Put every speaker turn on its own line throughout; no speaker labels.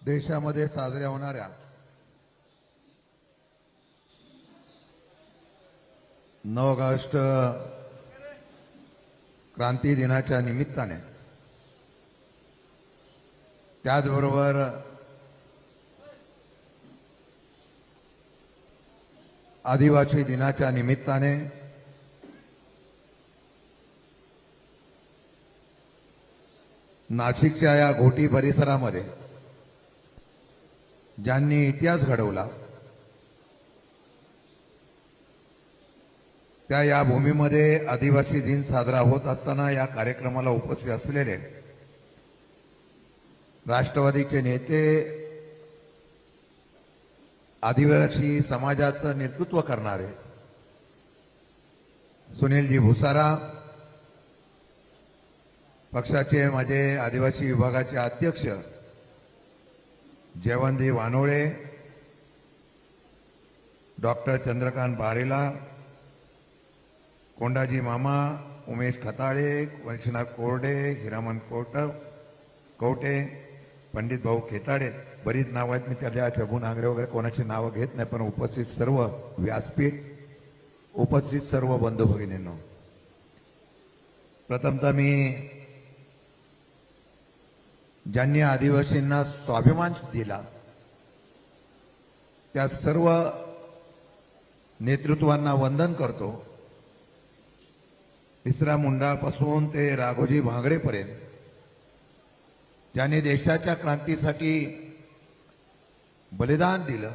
देशामध्ये साजऱ्या होणाऱ्या 9 ऑगस्ट क्रांती दिनाच्या निमित्ताने, त्याचबरोबर आदिवासी दिनाच्या निमित्ताने नाशिकच्या या घोटी परिसरामध्ये ज्यांनी इतिहास घडवला त्या या भूमीमध्ये आदिवासी दिन साजरा होत असताना या कार्यक्रमाला उपस्थित असलेले राष्ट्रवादीचे नेते, आदिवासी समाजाचं नेतृत्व करणारे सुनीलजी भुसारा, पक्षाचे माझे आदिवासी विभागाचे अध्यक्ष जयवंतजी वानोळे, डॉक्टर चंद्रकांत बारेला, कोंडाजी मामा, उमेश खताळे, वंशनाथ कोरडे, हिरामन कवटे, पंडित भाऊ खेताडे, बरीच नावं आहेत. मी त्याच्या छगून आंगरे वगैरे कोणाची नावं घेत नाही, पण उपस्थित सर्व व्यासपीठ, उपस्थित सर्व बंधू भगिनींनो, प्रथमतः मी ज्यांनी आदिवासींना स्वाभिमान दिला त्या सर्व नेतृत्वांना वंदन करतो. तिसरा मुंडापासून ते राघोजी भांगरेपर्यंत ज्यांनी देशाच्या क्रांतीसाठी बलिदान दिलं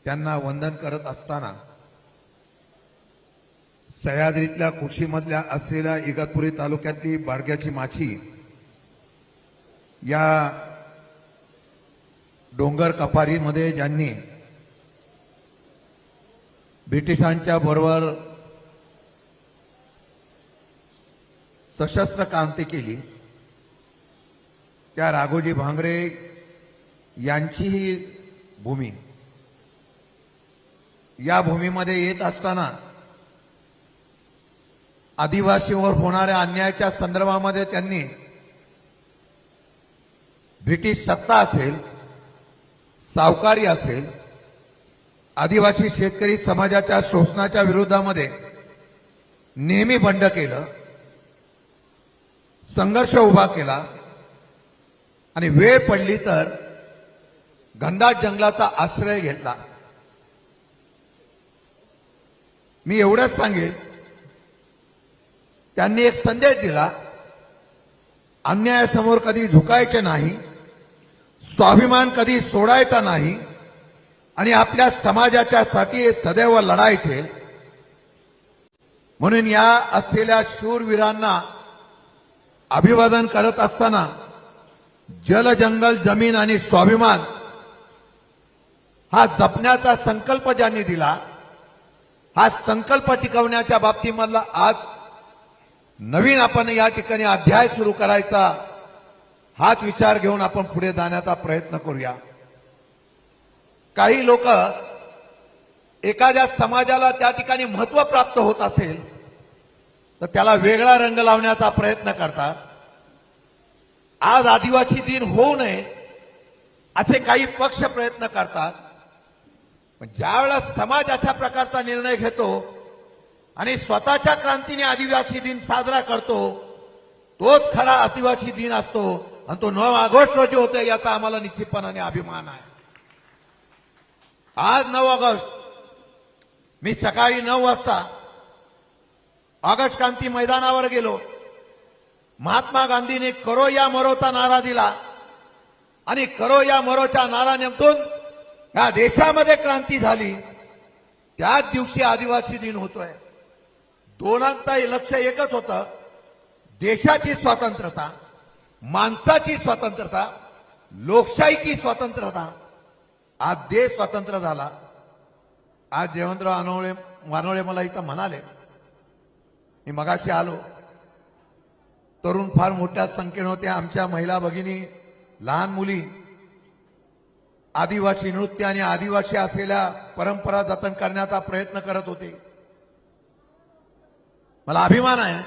त्यांना वंदन करत असताना सह्याद्रीतल्या कुशीमधल्या असलेल्या इगतपुरी तालुक्यातली बाडग्याची माची या डोंगर कपारीमध्ये ज्यांनी ब्रिटिशांच्या बरोबर सशस्त्र क्रांती केली त्या राघोजी भांगरे यांची ही भूमी, या भूमीमध्ये येत असताना आदिवासींवर होणाऱ्या अन्यायाच्या संदर्भामध्ये त्यांनी ब्रिटिश सत्ता असेल, सावकारी असेल, आदिवासी शेतकरी समाजाच्या शोषणाच्या विरोधामध्ये नेहमी बंड केलं, संघर्ष उभा केला आणि वेळ पडली तर घनदाट जंगलाचा आश्रय घेतला. मी एवढंच सांगेन, त्यांनी एक संदेश दिला, अन्यायासमोर कधी झुकायचे नाही, स्वाभिमान कधी सोडायचा नाही आणि आपल्या समाजाच्या साठी सदैव लढायचे. म्हणून या असलेल्या शूरवीरांना अभिवादन करत असताना जल, जंगल, जमीन आणि स्वाभिमान हा जपण्याचा संकल्प ज्यांनी दिला, हा संकल्प टिकवण्याच्या बाबतीमधला आज नवीन आपण या ठिकाणी अध्याय सुरू करायचा, हाच विचार घेऊन आपण पुढे जाण्याचा प्रयत्न करूया. काही लोक एखाद्या समाजाला त्या ठिकाणी महत्व प्राप्त होत असेल तर त्याला वेगळा रंग लावण्याचा प्रयत्न करतात. आज आदिवासी दिन होऊ नये असे काही पक्ष प्रयत्न करतात. पण ज्यावेळेला समाज अशा प्रकारचा निर्णय घेतो आणि स्वतःच्या क्रांतीने आदिवासी दिन साजरा करतो, तोच खरा आदिवासी दिन असतो आणि तो 9 ऑगस्ट रोजी होतोय याचा आम्हाला निश्चितपणाने अभिमान आहे. आज 9 ऑगस्ट मी सकाळी 9 वाजता ऑगस्ट क्रांती मैदानावर गेलो. महात्मा गांधीने करो या मरोचा नारा दिला आणि करो या मरोच्या नारानेमून या देशामध्ये क्रांती झाली. त्याच दिवशी आदिवासी दिन होतोय. दोनांचा लक्ष एकच होतं, देशाची स्वतंत्रता, माणसाची स्वतंत्रता, लोकशाहीची स्वतंत्रता. आज देश स्वतंत्र झाला. आज जयवंतराव वानोळे मला इथं म्हणाले, मी मगाशी आलो, तरुण फार मोठ्या संख्येने होते, आमच्या महिला भगिनी, लहान मुली आदिवासी नृत्य आणि आदिवासी असलेल्या परंपरा जतन करण्याचा प्रयत्न करत होते. मला अभिमान आहे,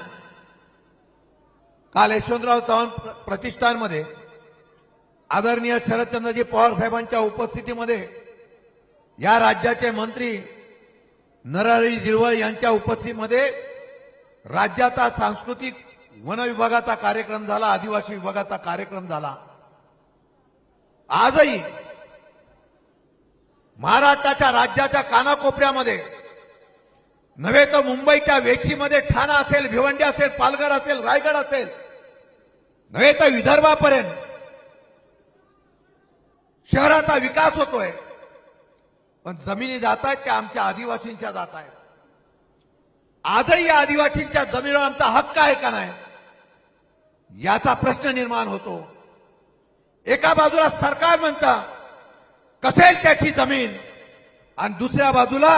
काल यशवंतराव चव्हाण प्रतिष्ठानमध्ये आदरणीय शरदचंद्रजी पवार साहेबांच्या उपस्थितीमध्ये या राज्याचे मंत्री नरहरी झिरवळ यांच्या उपस्थितीमध्ये राज्याचा सांस्कृतिक वन विभागाचा कार्यक्रम झाला, आदिवासी विभागाचा कार्यक्रम झाला. आजही महाराष्ट्राच्या राज्याच्या कानाकोपऱ्यामध्ये नव्हे तर मुंबईच्या वेशीमध्ये ठाणा असेल, भिवंडी असेल, पालघर असेल, रायगड असेल, नव्हे तर विदर्भापर्यंत शहराचा विकास होतोय. पण जमिनी जात आहेत त्या आमच्या आदिवासींच्या जात आहेत. आजही या आदिवासींच्या जमिनीवर आमचा हक्क आहे का नाही याचा प्रश्न निर्माण होतो. एका बाजूला सरकार म्हणतं कसेल त्याची जमीन आणि दुसऱ्या बाजूला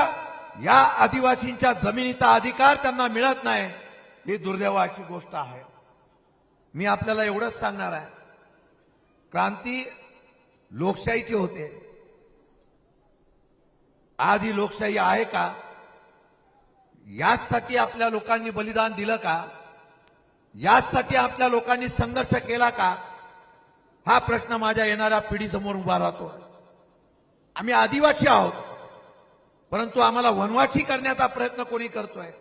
या आदिवासींच्या जमिनीचा अधिकार त्यांना मिळत नाही. ही दुर्दैवाची गोष्ट आहे. मी आपल्याला एवढंच सांगणार आहे, क्रांती लोकशाहीची होते. आज ही लोकशाही आहे का? याचसाठी आपल्या लोकांनी बलिदान दिलं का? याचसाठी आपल्या लोकांनी संघर्ष केला का? हा प्रश्न माझ्या येणाऱ्या पिढीसमोर उभा राहतो. आम्ही आदिवासी आहोत, परंतु आम्हाला वनवासी करण्याचा प्रयत्न कोणी करतोय.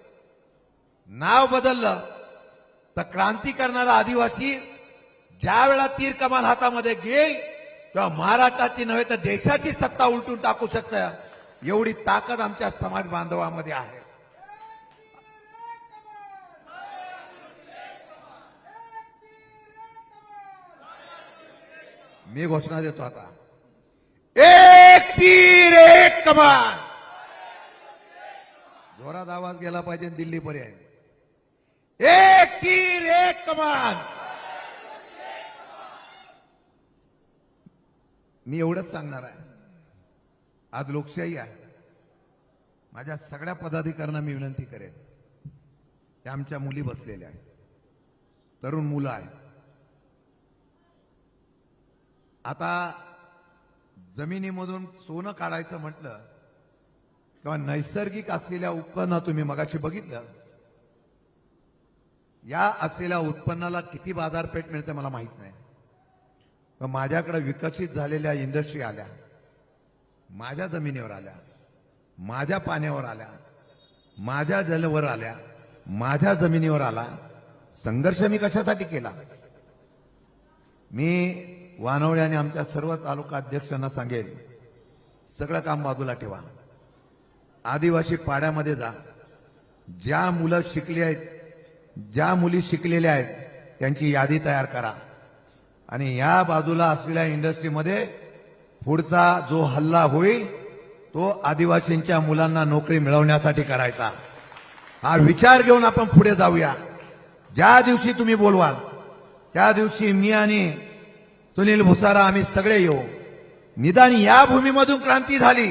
नाव बदललं तर क्रांती करणारा आदिवासी ज्या वेळा तीर कमान हातामध्ये घेईल तेव्हा महाराष्ट्राची नव्हे तर देशाची सत्ता उलटून टाकू शकतं. एवढी ताकद आमच्या समाज बांधवांमध्ये आहे. मी घोषणा देतो आता, एक तीर एक कमान. जोरात आवाज गेला पाहिजे दिल्लीपर्यंत. एक तीर एक कमान. मी एवढंच सांगणार आहे. आज लोकशाही आहे. माझ्या सगळ्या पदाधिकाऱ्यांना मी विनंती करेन, त्या आमच्या मुली बसलेल्या आहेत, तरुण मुलं आहेत. आता जमिनीमधून सोनं काढायचं म्हटलं किंवा नैसर्गिक असलेल्या उत्पन्न तुम्ही मगाशी बघितलं, या असलेल्या उत्पन्नाला किती बाजारपेठ मिळते मला माहित नाही. पण माझ्याकडे विकसित झालेल्या इंडस्ट्री आल्या, माझ्या जमिनीवर आल्या, माझ्या पाण्यावर आल्या, माझ्या जलवर आल्या, माझ्या जमिनीवर आला. संघर्ष मी कशासाठी केला? मी वानवळे आणि आमच्या सर्व तालुका अध्यक्षांना सांगेन, सगळं काम बाजूला ठेवा. आदिवासी पाड्यामध्ये जा. ज्या मुलं शिकली आहेत, ज्या मुली शिकलेल्या आहेत त्यांची यादी तयार करा आणि या बाजूला असलेल्या इंडस्ट्रीमध्ये पुढचा जो हल्ला होईल तो आदिवासींच्या मुलांना नोकरी मिळवण्यासाठी करायचा. हा विचार घेऊन आपण पुढे जाऊया. ज्या दिवशी तुम्ही बोलवाल त्या दिवशी मी आणि सुनील भुसारा आम्ही सगळे येऊ. निदान या भूमीमधून क्रांती झाली.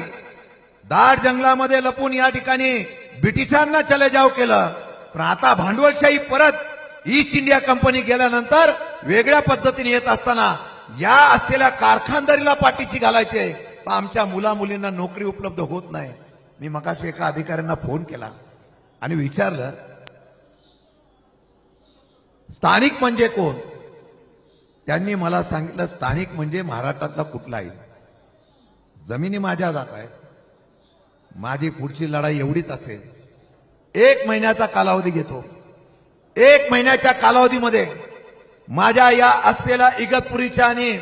दाट जंगलामध्ये लपून या ठिकाणी ब्रिटिशांना चलेजाव केलं, पण आता भांडवलशाही परत ईस्ट इंडिया कंपनी गेल्यानंतर वेगळ्या पद्धतीने येत असताना या असलेल्या कारखानदारीला पाठीशी घालायचे. पण आमच्या मुला मुलींना नोकरी उपलब्ध होत नाही. मी मगाशी एका अधिकाऱ्यांना फोन केला आणि विचारलं, स्थानिक म्हणजे कोण? त्यांनी मला सांगितलं, स्थानिक म्हणजे महाराष्ट्रातला कुठलाही. जमिनी माझ्या जात आहेत. माझी पुढची लढाई एवढीच असेल, 1 महिन्याचा कालावधी घेतो. 1 महिन्याच्या कालावधीमध्ये माझ्या या असलेल्या इगतपुरीच्या आणि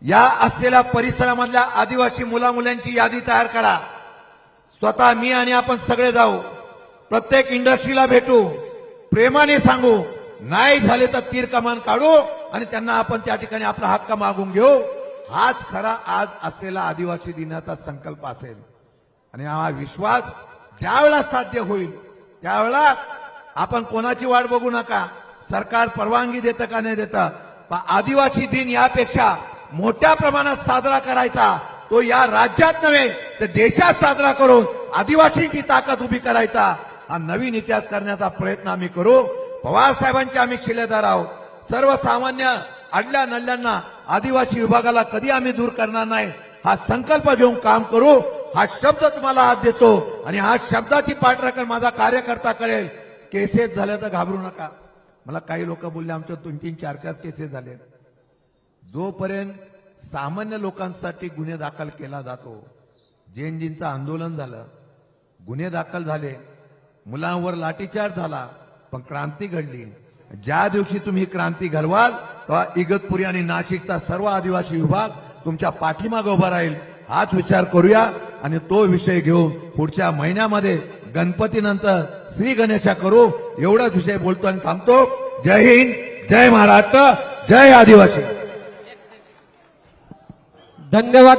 या असलेल्या परिसरामधल्या आदिवासी मुलामुलांची यादी तयार करा. स्वतः मी आणि आपण सगळे जाऊ, प्रत्येक इंडस्ट्रीला भेटू, प्रेमाने सांगू, नाही झाले तर तीर कमान काढू आणि त्यांना आपण त्या ठिकाणी आपला हक्क मागून घेऊ. हाच खरा आज असलेला आदिवासी दिनाचा संकल्प असेल. आणि हा विश्वास ज्यावेळेला साध्य होईल त्यावेळेला आपण कोणाची वाट बघू नका. सरकार परवानगी देतं का नाही देतं, पण आदिवासी दिन यापेक्षा मोठ्या प्रमाणात साजरा करायचा. तो या राज्यात नव्हे तर देशात साजरा करून आदिवासींची ताकद उभी करायचा. हा नवीन इतिहास करण्याचा प्रयत्न आम्ही करू. पवार साहेबांचे आम्ही शिलेदार आहोत. सर्वसामान्य अडल्या नडल्यांना आदिवासी विभागाला कधी आम्ही दूर करणार नाही. हा संकल्प घेऊन काम करू. हा शब्द तुम्हाला आज देतो आणि हा शब्दाची पाठराखण माझा कार्यकर्ता करेल. केसेस झाल्या तर घाबरू नका. मला काही लोक बोलले आमच्या 3-4 केसेस झाले. जोपर्यंत सामान्य लोकांसाठी गुन्हे दाखल केला जातो, जैनजींचं आंदोलन झालं, गुन्हे दाखल झाले, मुलांवर लाठीचार्ज झाला, पण क्रांती घडली. ज्या दिवशी तुम्ही क्रांती घडवाल तेव्हा इगतपुरी आणि नाशिकचा सर्व आदिवासी विभाग तुमच्या पाठीमागे उभा राहील. हाच विचार करूया आणि तो विषय घेऊन पुढच्या महिन्यामध्ये गणपतीनंतर श्री गणेशा करू. एवढाच विषय बोलतो आणि थांबतो. जय हिंद, जय महाराष्ट्र, जय आदिवासी.
धन्यवाद.